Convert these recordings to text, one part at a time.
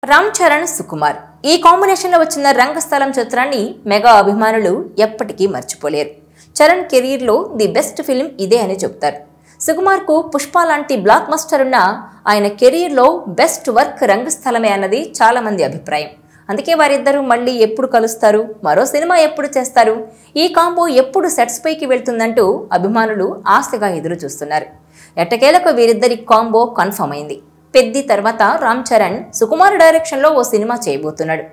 రామ్ చరణ్ సుకుమార్ ఈ కాంబినేషన్ లో వచ్చిన రంగస్థలం చిత్రాన్ని మెగా అభిమానులు ఎప్పటికీ మర్చిపోలేరు. చరణ్ కెరీర్ లో ది బెస్ట్ ఫిల్మ్ ఇదే అని చెప్తారు. సుకుమార్ కు పుష్ప లాంటి బ్లాక్ బస్టర్ ఉన్న ఆయన కెరీర్ లో బెస్ట్ వర్క్ రంగస్థలమే అన్నది చాలా మంది అభిప్రాయం. అందుకే వారిద్దరూ మళ్ళీ ఎప్పుడు కలుస్తారు, మరో సినిమా ఎప్పుడు చేస్తారు, ఈ కాంబో ఎప్పుడు సెట్స్ పైకి వెళ్తుందంటూ అభిమానులు ఆశగా ఎదురు చూస్తున్నారు. ఎట్టకేలకు వీరిద్దరి కాంబో కన్ఫర్మ్ అయింది. పెద్ది తర్వాత రామ్ చరణ్ సుకుమార్ డైరెక్షన్ లో ఓ సినిమా చేయబోతున్నాడు.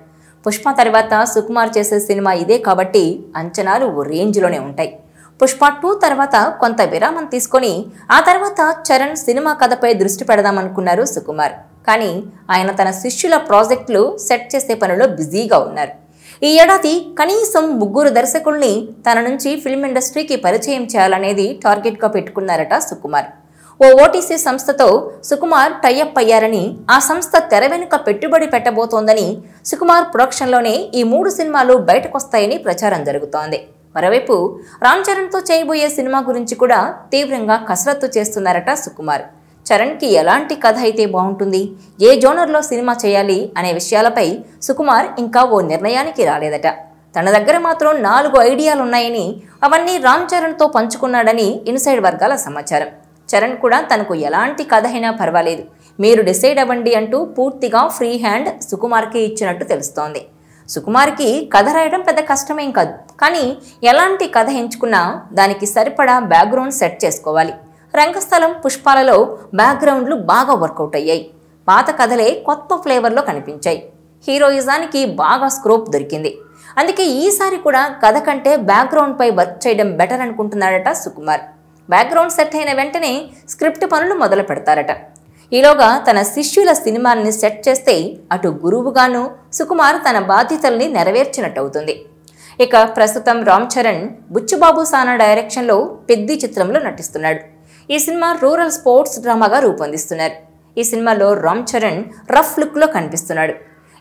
పుష్ప తర్వాత సుకుమార్ చేసే సినిమా ఇదే కాబట్టి అంచనాలు ఓ రేంజ్ లోనే ఉంటాయి. పుష్ప 2 తర్వాత కొంత విరామం తీసుకొని ఆ తర్వాత చరణ్ సినిమా కథపై దృష్టి పెడదామనుకున్నారు సుకుమార్. కానీ ఆయన తన శిష్యుల ప్రాజెక్టులు సెట్ చేసే పనిలో బిజీగా ఉన్నారు. ఈ ఏడాది కనీసం 3 దర్శకుల్ని తన నుంచి ఫిల్మ్ ఇండస్ట్రీకి పరిచయం చేయాలనేది టార్గెట్గా పెట్టుకున్నారట సుకుమార్. ఓ ఓటీసీ సంస్థతో సుకుమార్ టైఅప్ అయ్యారని, ఆ సంస్థ తెర వెనుక పెట్టుబడి పెట్టబోతోందని, సుకుమార్ ప్రొడక్షన్లోనే ఈ 3 సినిమాలు బయటకొస్తాయని ప్రచారం జరుగుతోంది. మరోవైపు రామ్ చరణ్తో చేయబోయే సినిమా గురించి కూడా తీవ్రంగా కసరత్తు చేస్తున్నారట సుకుమార్. చరణ్కి ఎలాంటి కథ అయితే బాగుంటుంది, ఏ జోనర్లో సినిమా చేయాలి అనే విషయాలపై సుకుమార్ ఇంకా ఓ నిర్ణయానికి రాలేదట. తన దగ్గర మాత్రం 4 ఐడియాలున్నాయని, అవన్నీ రామ్ చరణ్తో పంచుకున్నాడని ఇన్సైడ్ వర్గాల సమాచారం. చరణ్ కూడా తనకు ఎలాంటి కథ అయినా పర్వాలేదు, మీరు డిసైడ్ అవ్వండి అంటూ పూర్తిగా ఫ్రీ హ్యాండ్ సుకుమార్కి ఇచ్చినట్టు తెలుస్తోంది. సుకుమార్కి కథ రాయడం పెద్ద కష్టమేం కాదు, కానీ ఎలాంటి కథ ఎంచుకున్నా దానికి సరిపడా బ్యాక్గ్రౌండ్ సెట్ చేసుకోవాలి. రంగస్థలం, పుష్పాలలో బ్యాక్గ్రౌండ్లు బాగా వర్కౌట్ అయ్యాయి. పాత కథలే కొత్త ఫ్లేవర్లో కనిపించాయి. హీరోయిజానికి బాగా స్కోప్ దొరికింది. అందుకే ఈసారి కూడా కథ కంటే బ్యాక్గ్రౌండ్పై వర్క్ చేయడం బెటర్ అనుకుంటున్నాడట సుకుమార్. బ్యాక్గ్రౌండ్ సెట్ అయిన వెంటనే స్క్రిప్ట్ పనులు మొదలు పెడతారట. ఈలోగా తన శిష్యుల సినిమాల్ని సెట్ చేస్తే అటు గురువుగాను సుకుమార్ తన బాధ్యతల్ని నెరవేర్చినట్టవుతుంది. ఇక ప్రస్తుతం రామ్ చరణ్ బుచ్చుబాబు సానా డైరెక్షన్లో పెద్ది చిత్రంలో నటిస్తున్నాడు. ఈ సినిమా రూరల్ స్పోర్ట్స్ డ్రామాగా రూపొందిస్తున్నారు. ఈ సినిమాలో రామ్ చరణ్ రఫ్ లుక్లో కనిపిస్తున్నాడు.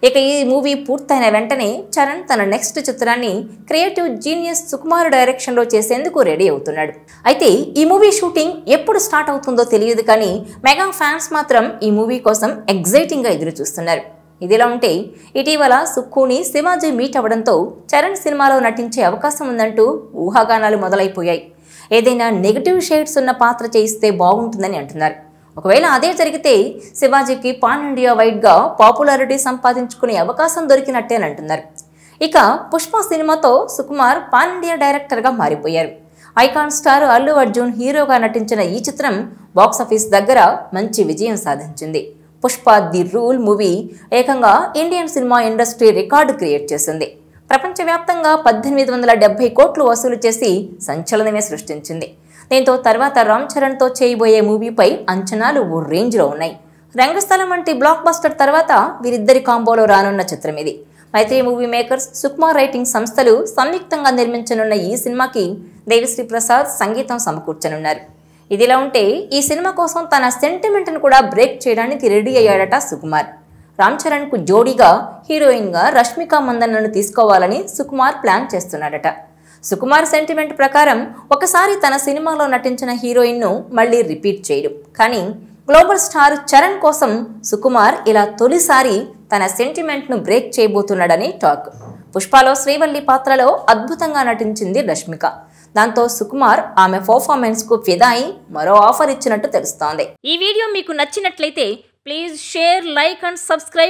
ఇక ఈ మూవీ పూర్తయిన వెంటనే చరణ్ తన నెక్స్ట్ చిత్రాన్ని క్రియేటివ్ జీనియస్ సుకుమార్ డైరెక్షన్లో చేసేందుకు రెడీ అవుతున్నాడు. అయితే ఈ మూవీ షూటింగ్ ఎప్పుడు స్టార్ట్ అవుతుందో తెలియదు, కానీ మెగా ఫ్యాన్స్ మాత్రం ఈ మూవీ కోసం ఎగ్జైటింగ్గా ఎదురు చూస్తున్నారు. ఇదిలా ఉంటే ఇటీవల సుక్కుని శివాజీ మీట్ అవ్వడంతో చరణ్ సినిమాలో నటించే అవకాశం ఉందంటూ ఊహాగానాలు మొదలైపోయాయి. ఏదైనా నెగిటివ్ షేడ్స్ ఉన్న పాత్ర చేయిస్తే బాగుంటుందని అంటున్నారు. ఒకవేళ అదే జరిగితే శివాజీకి పాన్ ఇండియా వైడ్గా పాపులారిటీ సంపాదించుకునే అవకాశం దొరికినట్టేనంటున్నారు. ఇక పుష్ప సినిమాతో సుకుమార్ పాన్ ఇండియా డైరెక్టర్గా మారిపోయారు. ఐకాన్ స్టార్ అల్లు అర్జున్ హీరోగా నటించిన ఈ చిత్రం బాక్సాఫీస్ దగ్గర మంచి విజయం సాధించింది. పుష్ప ది రూల్ మూవీ ఏకంగా Indian cinema industry record create చేసింది. ప్రపంచవ్యాప్తంగా 1870 కోట్లు వసూలు చేసి సంచలనమే సృష్టించింది. దీంతో తర్వాత రామ్ చరణ్తో చేయబోయే మూవీపై అంచనాలు ఓ రేంజ్లో ఉన్నాయి. రంగస్థలం వంటి బ్లాక్ బస్టర్ తర్వాత వీరిద్దరి కాంబోలో రానున్న చిత్రం ఇది. మైత్రి మూవీ మేకర్స్, సుకుమార్ రైటింగ్ సంస్థలు సంయుక్తంగా నిర్మించనున్న ఈ సినిమాకి దేవిశ్రీ ప్రసాద్ సంగీతం సమకూర్చనున్నారు. ఇదిలా ఉంటే ఈ సినిమా కోసం తన సెంటిమెంట్ను కూడా బ్రేక్ చేయడానికి రెడీ అయ్యాడట సుకుమార్. రామ్ చరణ్కు జోడీగా హీరోయిన్గా రష్మిక మందన్నను తీసుకోవాలని సుకుమార్ ప్లాన్ చేస్తున్నాడట. సుకుమార్ సెంటిమెంట్ ప్రకారం ఒకసారి తన సినిమాలో నటించిన హీరోయిన్ను మళ్ళీ రిపీట్ చేయడు, కానీ గ్లోబల్ స్టార్ చరణ్ కోసం సుకుమార్ ఇలా తొలిసారి తన సెంటిమెంట్ను బ్రేక్ చేయబోతున్నాడని టాక్. పుష్పలో శ్రీవల్లి పాత్రలో అద్భుతంగా నటించింది రష్మిక. దాంతో సుకుమార్ ఆమె పర్ఫార్మెన్స్కు ఫిదా అయి మరో ఆఫర్ ఇచ్చినట్టు తెలుస్తోంది. ఈ వీడియో మీకు నచ్చినట్లయితే please share, like and subscribe.